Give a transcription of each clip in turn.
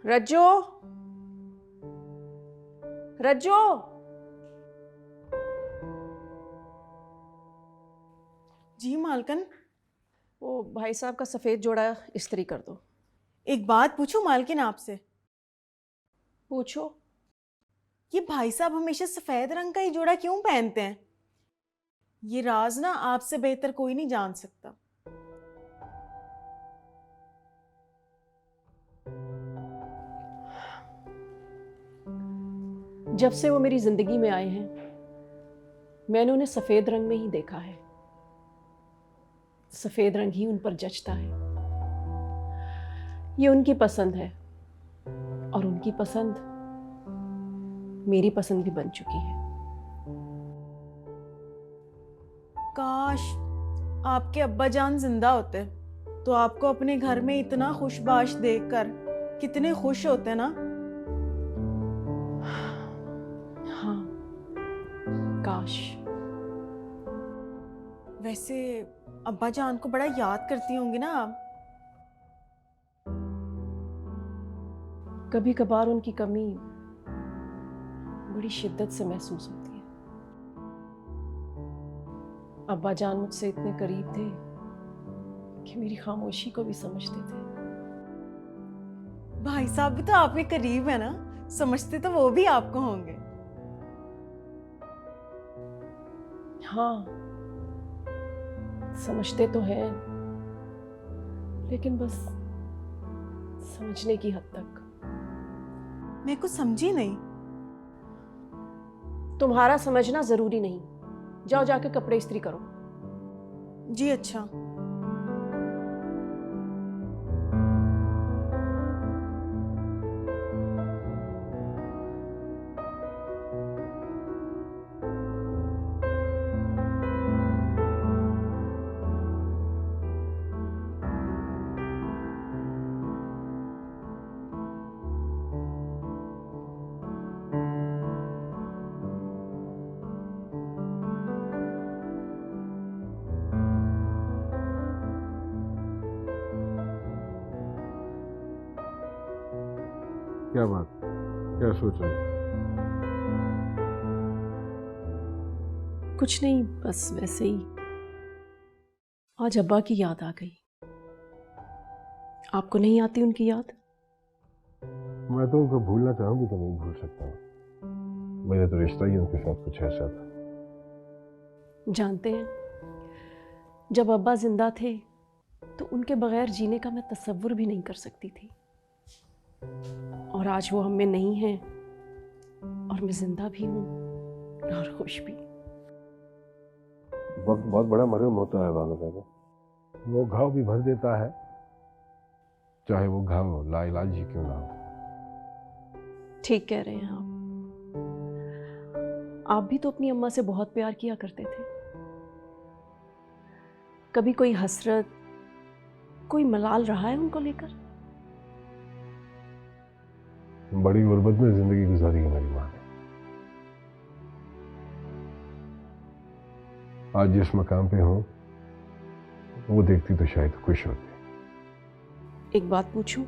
रज्जो, रज्जो। जी मालकिन। वो भाई साहब का सफेद जोड़ा इस्त्री कर दो। एक बात पूछूं मालकिन आपसे? पूछो। ये भाई साहब हमेशा सफेद रंग का ही जोड़ा क्यों पहनते हैं? ये राज ना आपसे बेहतर कोई नहीं जान सकता। जब से वो मेरी जिंदगी में आए हैं मैंने उन्हें सफेद रंग में ही देखा है। सफेद रंग ही उन पर जचता है। ये उनकी पसंद है और उनकी पसंद मेरी पसंद भी बन चुकी है। काश आपके अब्बा जान जिंदा होते तो आपको अपने घर में इतना खुशबाश देखकर कितने खुश होते ना। हाँ, काश। वैसे अब्बा जान को बड़ा याद करती होंगी ना आप? कभी कभार उनकी कमी बड़ी शिद्दत से महसूस होती है। अब्बा जान मुझसे इतने करीब थे कि मेरी खामोशी को भी समझते थे। भाई साहब भी तो आपके करीब है ना, समझते तो वो भी आपको होंगे। हाँ, समझते तो हैं, लेकिन बस समझने की हद तक। मैं कुछ समझी नहीं। तुम्हारा समझना जरूरी नहीं। जाओ जाके कपड़े इस्त्री करो। जी अच्छा। क्या बात, क्या सोच रहे? कुछ नहीं, बस वैसे ही। आज अब्बा की याद आ गई। आपको नहीं आती उनकी याद? मैं तो उनको भूलना चाहूंगी तो नहीं भूल सकता हूँ। मेरा तो रिश्ता ही उनके साथ कुछ ऐसा था। जानते हैं, जब अब्बा जिंदा थे तो उनके बगैर जीने का मैं तसव्वुर भी नहीं कर सकती थी। और आज वो हम में नहीं हैं और मैं जिंदा भी हूँ और खुश भी। वक्त बहुत बड़ा मरहम होता है वालों का। वो घाव भी भर देता है, चाहे वो घाव लाइलाज ही क्यों ना हो। ठीक कह रहे हैं आप भी तो अपनी अम्मा से बहुत प्यार किया करते थे। कभी कोई हसरत, कोई मलाल रहा है उनको लेकर? बड़ी गुर्बत में जिंदगी गुजारी है मेरी माँ ने। आज जिस मकाम पे हूँ वो देखती तो शायद खुश होती। एक बात पूछूं?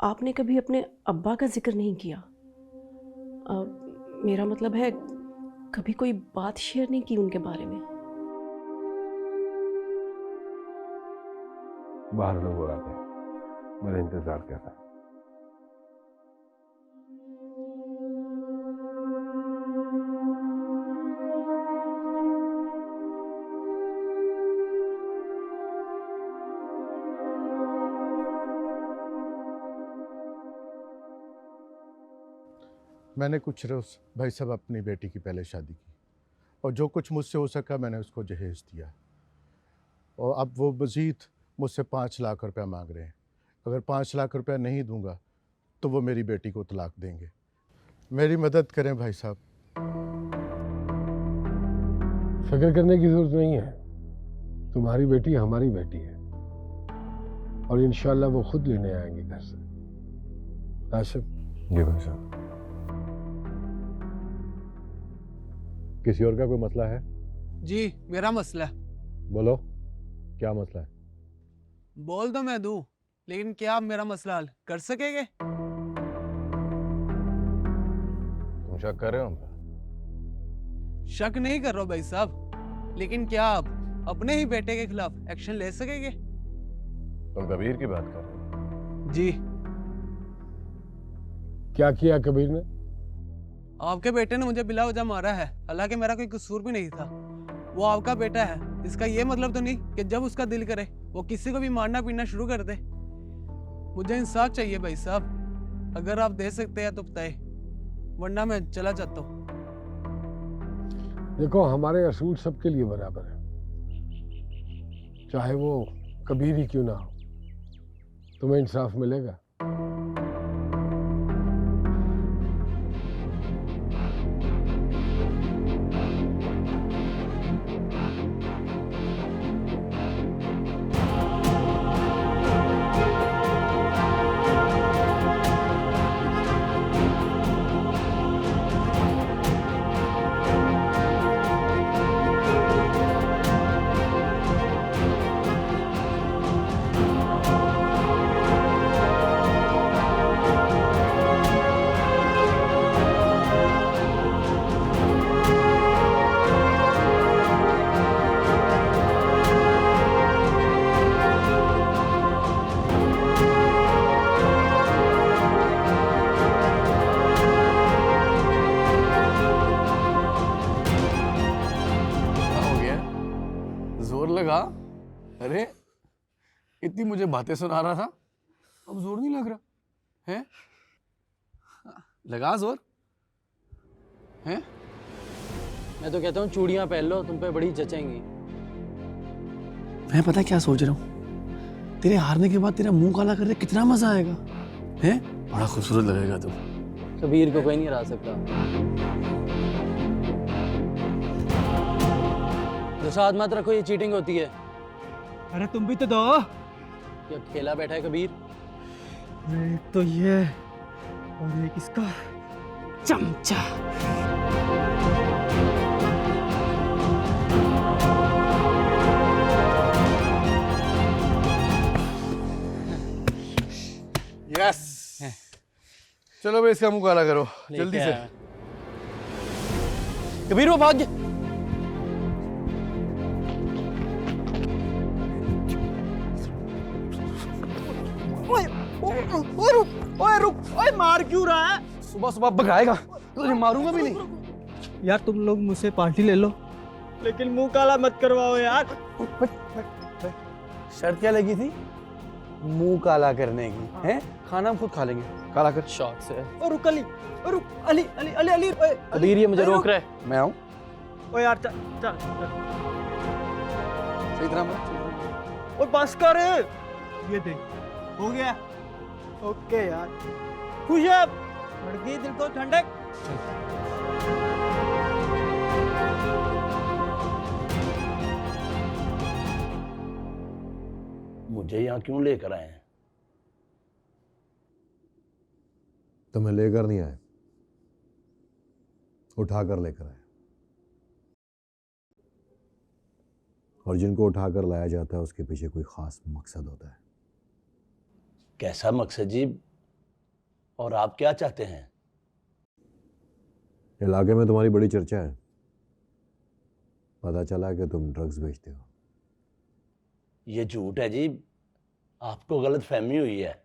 आपने कभी अपने अब्बा का जिक्र नहीं किया। मेरा मतलब है, कभी कोई बात शेयर नहीं की उनके बारे में? बाहर लोग आते हैं, मेरा इंतजार कर रहा है। मैंने कुछ रोज़ भाई साहब अपनी बेटी की पहले शादी की और जो कुछ मुझसे हो सका मैंने उसको जहेज दिया। और अब वो मज़ीद मुझसे 5 लाख रुपया मांग रहे हैं। अगर 5 लाख रुपया नहीं दूंगा तो वो मेरी बेटी को तलाक देंगे। मेरी मदद करें भाई साहब। फिक्र करने की जरूरत नहीं है, तुम्हारी बेटी हमारी बेटी है और इंशाल्लाह वो खुद लेने आएंगे घर से। आसिफ। जी भाई साहब। किसी और का कोई मसला है? जी मेरा मसला है। बोलो, क्या मसला है? बोल दो मैं दूं। लेकिन क्या आप मेरा मसला हल कर सकेंगे? तुम शक कर रहे हो हम पे? शक नहीं कर रहा हूं भाई साहब, लेकिन क्या आप अपने ही बेटे के खिलाफ एक्शन ले सकेंगे? तुम कबीर की बात कर रहे हो? जी। क्या किया कबीर ने? आपके बेटे ने मुझे बिला वजह मारा है, हालांकि मेरा कोई कसूर भी नहीं था। वो आपका बेटा है, इसका ये मतलब तो नहीं कि जब उसका दिल करे वो किसी को भी मारना पीटना शुरू कर दे। मुझे इंसाफ चाहिए भाई साहब, अगर आप दे सकते हैं तो बताए, वरना मैं चला जाता हूँ। देखो, हमारे असूल सबके लिए बराबर है, चाहे वो कबीर ही क्यों ना हो। तुम्हें इंसाफ मिलेगा। क्या हो गया? जोर लगा? अरे इतनी मुझे बातें सुना रहा था, अब जोर नहीं लग रहा है? लगा जोर है? मैं तो कहता हूँ चूड़ियां पहन लो, तुम पे बड़ी जचेंगी। मैं पता क्या सोच रहा हूँ, तेरे हारने के बाद तेरा मुंह काला कर दे, कितना मजा आएगा है? बड़ा खूबसूरत लगेगा तुम। कबीर को कोई नहीं हरा सकता। जो साथ मत रखो, ये चीटिंग होती है। अरे तुम भी तो दो। ये अकेला बैठा है कबीर। एक तो ये और एक इसका चमचा। यस, चलो भाई इसका मुंह काला करो जल्दी से। कबीर वो भाग गया। ओए रुक, ओए मार क्यों रहा है? सुबह सुबह भगाएगा, तुझे मारूंगा भी नहीं। यार तुम लोग मुझसे पार्टी ले लो, लेकिन मुंह काला मत करवाओ यार। शर्त क्या लगी थी? मुंह काला करने की है? खाना हम खुद खा लेंगे, काला कर। शौक से। ओ रुक अली, ओ रुक अली, अली अली अली। ओए कबीर ये मुझे अली, रोक रहा है। मैं आऊं? ओ यार चल चल चल। सही तरह मत। ओ बस कर, ये देख हो गया। ओके यार, खुश है? बढ़ गई दिल को ठंडक। मुझे यहाँ क्यों लेकर आए हैं? तुम्हें लेकर नहीं आए, उठाकर लेकर आए। और जिनको उठाकर लाया जाता है उसके पीछे कोई खास मकसद होता है। कैसा मकसद जी? और आप क्या चाहते हैं? इलाके में तुम्हारी बड़ी चर्चा है। पता चला कि तुम ड्रग्स बेचते हो। ये झूठ है जी, आपको गलत फहमी हुई है।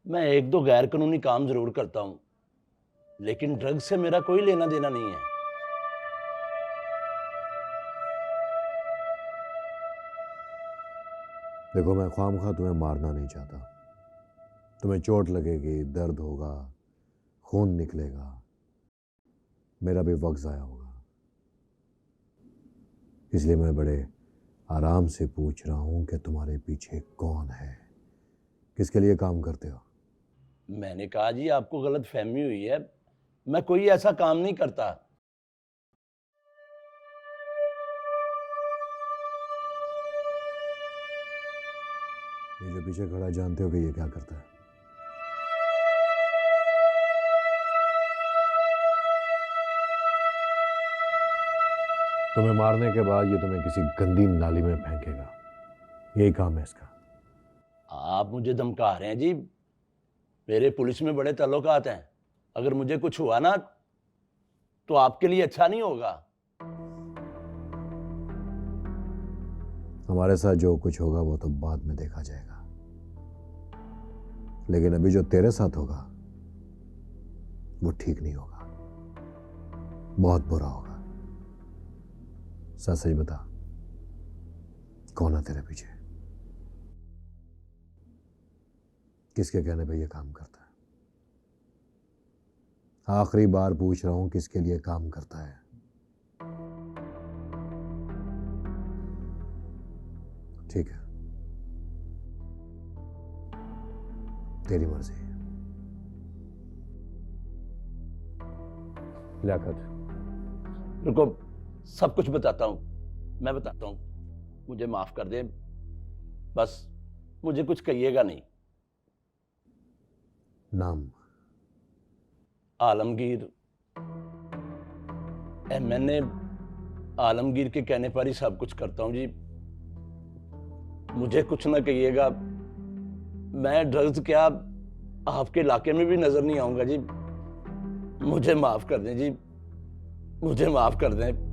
मैं एक दो गैर कानूनी काम जरूर करता हूँ, लेकिन ड्रग्स से मेरा कोई लेना देना नहीं है। देखो, मैं ख्वामखा तुम्हें मारना नहीं चाहता। तुम्हें चोट लगेगी, दर्द होगा, खून निकलेगा, मेरा भी वक्त ज़ाया होगा। इसलिए मैं बड़े आराम से पूछ रहा हूं कि तुम्हारे पीछे कौन है, किसके लिए काम करते हो? मैंने कहा जी आपको गलत फहमी हुई है, मैं कोई ऐसा काम नहीं करता। ये जो पीछे खड़ा जानते हो कि ये क्या करता है? तुम्हें मारने के बाद ये तुम्हें किसी गंदी नाली में फेंकेगा। यही काम है इसका। आप मुझे धमका रहे हैं जी। मेरे पुलिस में बड़े ताल्लुकात हैं, अगर मुझे कुछ हुआ ना तो आपके लिए अच्छा नहीं होगा। हमारे साथ जो कुछ होगा वो तो बाद में देखा जाएगा, लेकिन अभी जो तेरे साथ होगा वो ठीक नहीं होगा, बहुत बुरा होगा। सच सच बता, कौन है तेरे पीछे? किसके कहने पे ये काम करता है? आखिरी बार पूछ रहा हूं, किसके लिए काम करता है? ठीक है, तेरी मर्जी। लियाकत, रुको, सब कुछ बताता हूँ, मैं बताता हूँ। मुझे माफ कर दे, बस मुझे कुछ कहिएगा नहीं। नाम? आलमगीर। मैंने आलमगीर के कहने पर ही सब कुछ करता हूँ जी। मुझे कुछ ना कहिएगा, मैं ड्रग्स क्या आपके इलाके में भी नजर नहीं आऊंगा जी। मुझे माफ कर दें जी, मुझे माफ कर दें।